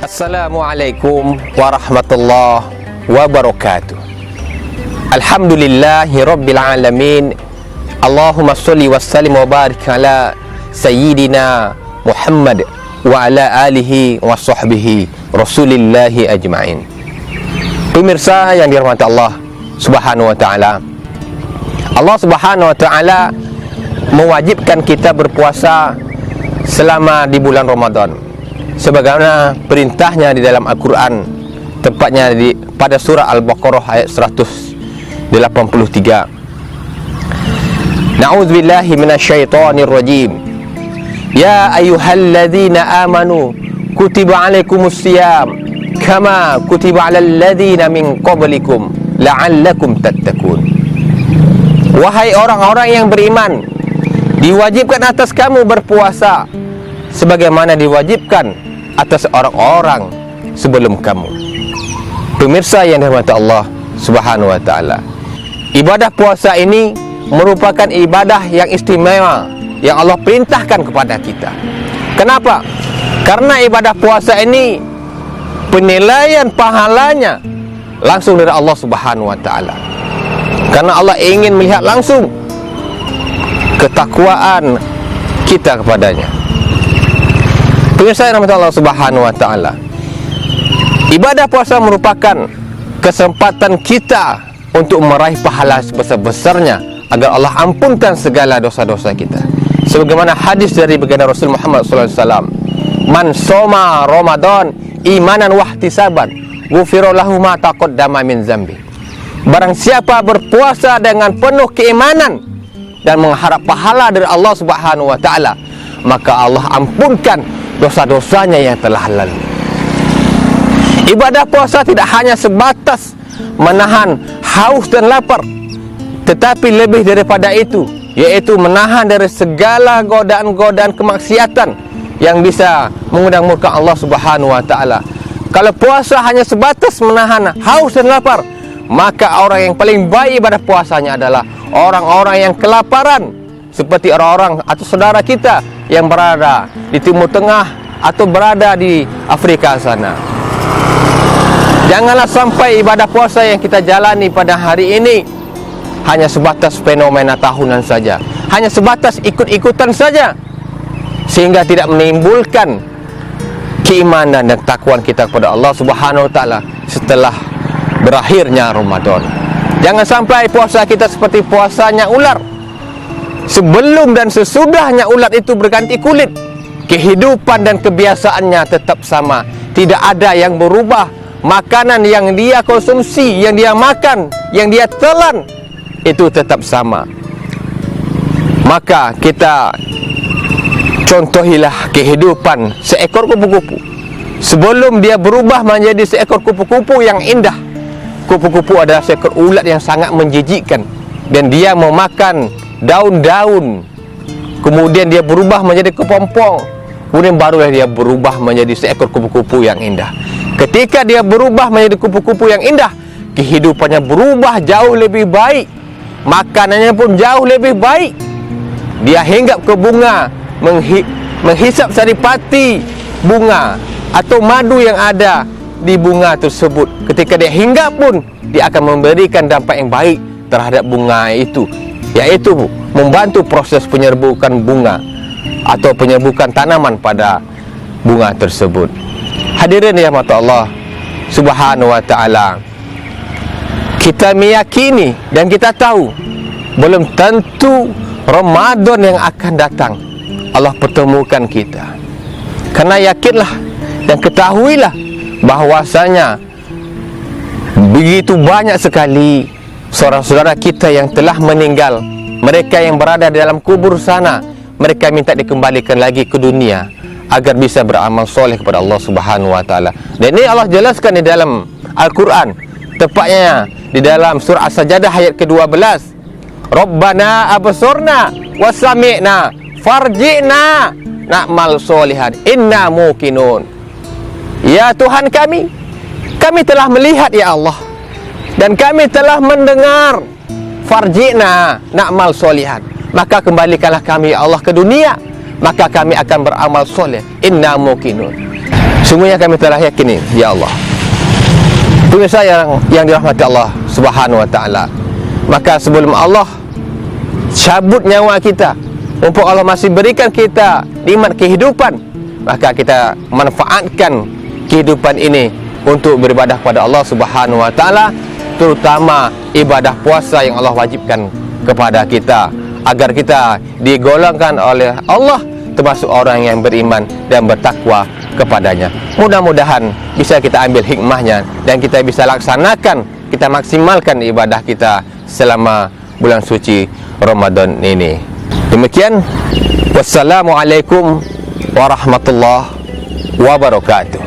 Assalamualaikum warahmatullahi wabarakatuh. Alhamdulillahi rabbil alamin. Allahumma salli wa sallim wa barik ala sayyidina Muhammad wa ala alihi wa sahbihi rasulillahi ajma'in. Pemirsa yang dirahmati Allah Subhanahu wa ta'ala, Allah Subhanahu wa ta'ala mewajibkan kita berpuasa selama di bulan Ramadan, sebagaimana perintahnya di dalam Al-Quran, tepatnya pada surah Al-Baqarah ayat 183. Na'udzubillahi minasyaitonir rajim. Ya ayyuhalladzina amanu kutiba alaikumusiyam kama kutiba alal ladzina min qablikum la'allakum tattaqun. Wahai orang-orang yang beriman, diwajibkan atas kamu berpuasa sebagaimana diwajibkan atas orang-orang sebelum kamu. Pemirsa yang dirahmati Allah Subhanahu wa ta'ala, ibadah puasa ini merupakan ibadah yang istimewa yang Allah perintahkan kepada kita. Kenapa? Karena ibadah puasa ini penilaian pahalanya langsung dari Allah Subhanahu wa ta'ala. Karena Allah ingin melihat langsung ketakwaan kita kepadanya. Pemirsa yang dirahmati Allah Subhanahu wa ta'ala, ibadah puasa merupakan kesempatan kita untuk meraih pahala sebesar-besarnya agar Allah ampunkan segala dosa-dosa kita. Sebagaimana hadis dari baginda Rasul Muhammad SAW, man soma Ramadan imanan wahtisaban ghufira lahu ma taqaddama min zambi. Barang siapa berpuasa dengan penuh keimanan dan mengharap pahala dari Allah Subhanahu wa ta'ala, maka Allah ampunkan dosa-dosanya yang telah lalu. Ibadah puasa tidak hanya sebatas menahan haus dan lapar, tetapi lebih daripada itu, yaitu menahan dari segala godaan-godaan kemaksiatan yang bisa mengundang murka Allah Subhanahu wa ta'ala. Kalau puasa hanya sebatas menahan haus dan lapar, maka orang yang paling baik ibadah puasanya adalah orang-orang yang kelaparan, seperti orang-orang atau saudara kita yang berada di Timur Tengah atau berada di Afrika sana. Janganlah sampai ibadah puasa yang kita jalani pada hari ini hanya sebatas fenomena tahunan saja, hanya sebatas ikut-ikutan saja, sehingga tidak menimbulkan keimanan dan takwaan kita kepada Allah Subhanahu wa ta'ala setelah berakhirnya Ramadan. Jangan sampai puasa kita seperti puasanya ular. Sebelum dan sesudahnya ular itu berganti kulit, kehidupan dan kebiasaannya tetap sama. Tidak ada yang berubah. Makanan yang dia konsumsi, yang dia makan, yang dia telan, itu tetap sama. Maka kita contohilah kehidupan seekor kupu-kupu sebelum dia berubah menjadi seekor kupu-kupu yang indah. Kupu-kupu adalah seekor ulat yang sangat menjijikkan, dan dia memakan daun-daun. Kemudian dia berubah menjadi kepompong. Kemudian barulah dia berubah menjadi seekor kupu-kupu yang indah. Ketika dia berubah menjadi kupu-kupu yang indah, kehidupannya berubah jauh lebih baik, makanannya pun jauh lebih baik. Dia hinggap ke bunga, menghisap saripati bunga atau madu yang ada di bunga tersebut. Ketika dia hinggap pun, dia akan memberikan dampak yang baik terhadap bunga itu, yaitu membantu proses penyerbukan bunga atau penyerbukan tanaman pada bunga tersebut. Hadirin yang dirahmati Allah Subhanahu wa ta'ala, kita meyakini dan kita tahu belum tentu Ramadan yang akan datang Allah pertemukan kita. Karena yakinlah dan ketahuilah bahwasanya begitu banyak sekali saudara-saudara kita yang telah meninggal, mereka yang berada di dalam kubur sana, mereka minta dikembalikan lagi ke dunia agar bisa beramal soleh kepada Allah Subhanahu wa ta'ala. Dan ini Allah jelaskan di dalam Al-Quran, tepatnya di dalam surah As-Sajdah ayat ke-12. Rabbana absurna wa sami'na farji'na na'mal solihan inna muqinun. Ya Tuhan kami telah melihat ya Allah, dan kami telah mendengar. Farji'na na'mal solihan, maka kembalikanlah kami ya Allah ke dunia, maka kami akan beramal soleh. Inna muqinun. Sungguhnya kami telah yakini, ya Allah, pemirsa yang dirahmati Allah Subhanahu wa taala, maka sebelum Allah cabut nyawa kita, mumpung Allah masih berikan kita nikmat kehidupan, maka kita manfaatkan kehidupan ini untuk beribadah kepada Allah Subhanahu wa taala, terutama ibadah puasa yang Allah wajibkan kepada kita, agar kita digolongkan oleh Allah termasuk orang yang beriman dan bertakwa kepadanya. Mudah-mudahan bisa kita ambil hikmahnya dan kita bisa laksanakan, kita maksimalkan ibadah kita selama bulan suci Ramadan ini. Demikian, wassalamualaikum warahmatullahi wabarakatuh.